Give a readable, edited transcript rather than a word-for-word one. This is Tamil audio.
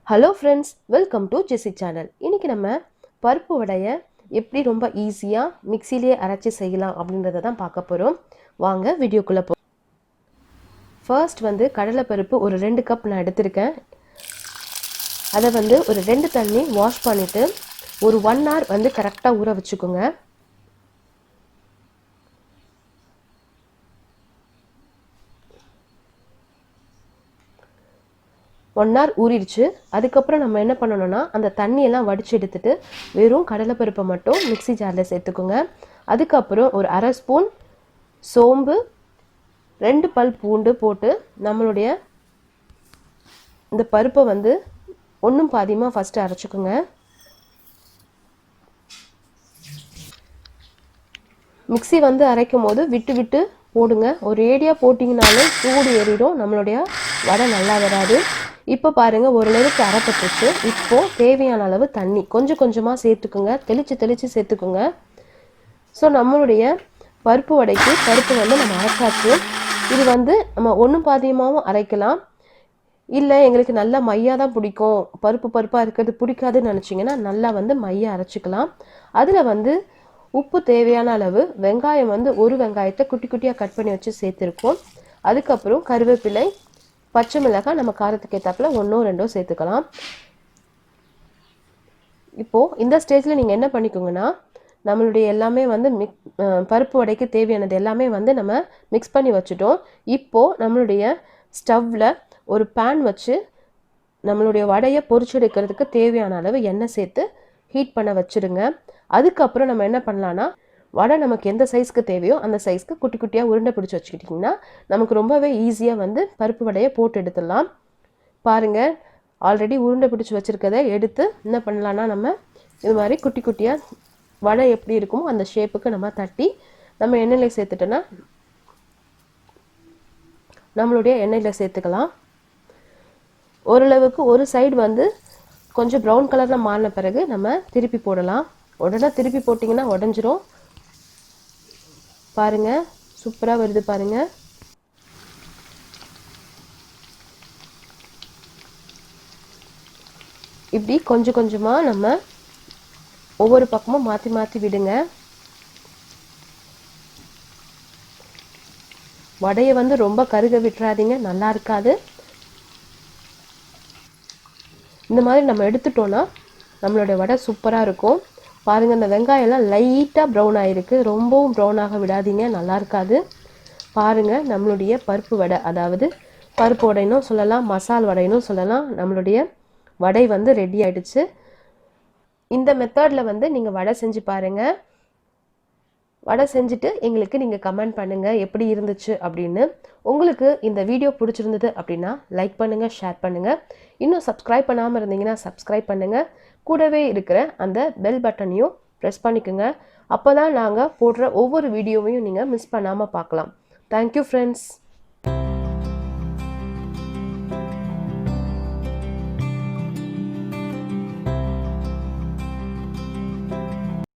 Hello friends, welcome to Jece channel. இன்னைக்கு நம்ம பருப்பு வடைய எப்படி ரொம்ப ஈஸியா மிக்ஸிலே அரைச்சு செய்யலாம் அப்படின்றத தான் பார்க்க போறோம். வாங்க வீடியோக்குள்ள போ. ஃபர்ஸ்ட் கடலை பருப்பு ஒரு 2 கப் நான் எடுத்துர்க்கேன். அத ஒரு 2 தண்ணி வாஷ் பண்ணிட்டு ஒரு 1 hour கரெக்ட்டா ஊற வச்சுக்கோங்க. ஒன் hour ஊறிடுச்சு. அதுக்கப்புறம் நம்ம என்ன பண்ணணும்னா அந்த தண்ணியெல்லாம் வடிச்சு எடுத்துட்டு வெறும் கடலைப்பருப்பை மட்டும் மிக்ஸி ஜாரில் சேர்த்துக்கோங்க. அதுக்கப்புறம் ஒரு அரை ஸ்பூன் சோம்பு, 2 பல் பூண்டு போட்டு நம்மளுடைய இந்த பருப்பை ஒன்றும் பாதியமாக ஃபஸ்ட்டு அரைச்சிக்கோங்க. மிக்ஸி அரைக்கும் போது விட்டு விட்டு போடுங்க. ஒரு ஏடியாக போட்டிங்கனாலும் சூடு ஏறிடும், நம்மளுடைய வடை நல்லா வராது. இப்போ பாருங்கள் ஓரளவுக்கு அரைப்பட்டுச்சு. இப்போது தேவையான அளவு தண்ணி கொஞ்சம் கொஞ்சமாக சேர்த்துக்குங்க, தெளித்து சேர்த்துக்குங்க. ஸோ நம்மளுடைய பருப்பு வடைக்கு பருப்பு நம்ம அரைச்சாச்சு. இது நம்ம ஒன்றும் பாதியமாகவும் அரைக்கலாம், இல்லை எங்களுக்கு நல்லா மையாக தான் பிடிக்கும், பருப்பாக இருக்கிறது பிடிக்காதுன்னு நினச்சிங்கன்னா நல்லா மையாக அரைச்சிக்கலாம். அதில் உப்பு தேவையான அளவு, வெங்காயம் ஒரு வெங்காயத்தை குட்டி குட்டியாக கட் பண்ணி வச்சு சேர்த்துருக்கோம். அதுக்கப்புறம் கருவேப்பிலை, பச்சை மிளகாய் நம்ம காரத்துக்கு ஏற்றாப்புல 1 or 2 சேர்த்துக்கலாம். இப்போது இந்த ஸ்டேஜில் நீங்கள் என்ன பண்ணிக்கோங்கன்னா நம்மளுடைய எல்லாமே பருப்பு வடைக்கு தேவையானது எல்லாமே நம்ம மிக்ஸ் பண்ணி வச்சுட்டோம். இப்போது நம்மளுடைய ஸ்டவ்வில் ஒரு பேன் வச்சு நம்மளுடைய வடையை பொரிச்செடுக்கிறதுக்கு தேவையான அளவு எண்ணெய் சேர்த்து ஹீட் பண்ண வச்சுடுங்க. அதுக்கப்புறம் நம்ம என்ன பண்ணலான்னா வடை நமக்கு எந்த சைஸ்க்கு தேவையோ அந்த சைஸ்க்கு குட்டி குட்டியாக உருண்டை பிடிச்சி வச்சுக்கிட்டிங்கன்னா நமக்கு ரொம்பவே ஈஸியாக பருப்பு வடையை போட்டு எடுத்துடலாம். பாருங்கள், ஆல்ரெடி உருண்டை பிடிச்சி வச்சுருக்கதை எடுத்து என்ன பண்ணலான்னா நம்ம இது மாதிரி குட்டி குட்டியாக வடை எப்படி இருக்குமோ அந்த ஷேப்புக்கு நம்ம தட்டி நம்ம எண்ணெயில் சேர்த்துட்டோன்னா நம்மளுடைய எண்ணெயில் சேர்த்துக்கலாம். ஓரளவுக்கு ஒரு சைடு கொஞ்சம் ப்ரௌன் கலரில் மாறின பிறகு நம்ம திருப்பி போடலாம். உடனே திருப்பி போட்டிங்கன்னா உடஞ்சிரும். பாருங்கள், சூப்பராக வருது பாருங்கள். இப்படி கொஞ்சம் கொஞ்சமாக நம்ம ஒவ்வொரு பக்கமும் மாற்றி மாற்றி விடுங்க. வடையை ரொம்ப கருக விட்டுறாதீங்க, நல்லா இருக்காது. இந்த மாதிரி நம்ம எடுத்துட்டோன்னா நம்மளுடைய வடை சூப்பராக இருக்கும். பாருங்கள், இந்த வெங்காயம்லாம் லைட்டாக ப்ரௌன் ஆகிருக்கு, ரொம்பவும் ப்ரௌனாக விடாதீங்க, நல்லா இருக்காது. பாருங்கள், நம்மளுடைய பருப்பு வடை, அதாவது பருப்பு வடைனும் சொல்லலாம், மசால் வடைனும் சொல்லலாம், நம்மளுடைய வடை ரெடி ஆகிடுச்சு. இந்த மெத்தடில் நீங்கள் வடை செஞ்சு பாருங்கள். வடை செஞ்சுட்டு எங்களுக்கு நீங்கள் கமெண்ட் பண்ணுங்கள் எப்படி இருந்துச்சு அப்படின்னு. உங்களுக்கு இந்த வீடியோ பிடிச்சிருந்தது அப்படின்னா லைக் பண்ணுங்கள், ஷேர் பண்ணுங்கள். இன்னும் சப்ஸ்கிரைப் பண்ணாமல் இருந்தீங்கன்னா சப்ஸ்கிரைப் பண்ணுங்கள். கூடவே இருக்கிற அந்த பெல் பட்டனையும் ப்ரெஸ் பண்ணிக்கோங்க. அப்போ தான் நாங்கள் போடுற ஒவ்வொரு வீடியோவையும் நீங்கள் மிஸ் பண்ணாமல் பார்க்கலாம். Thank you friends.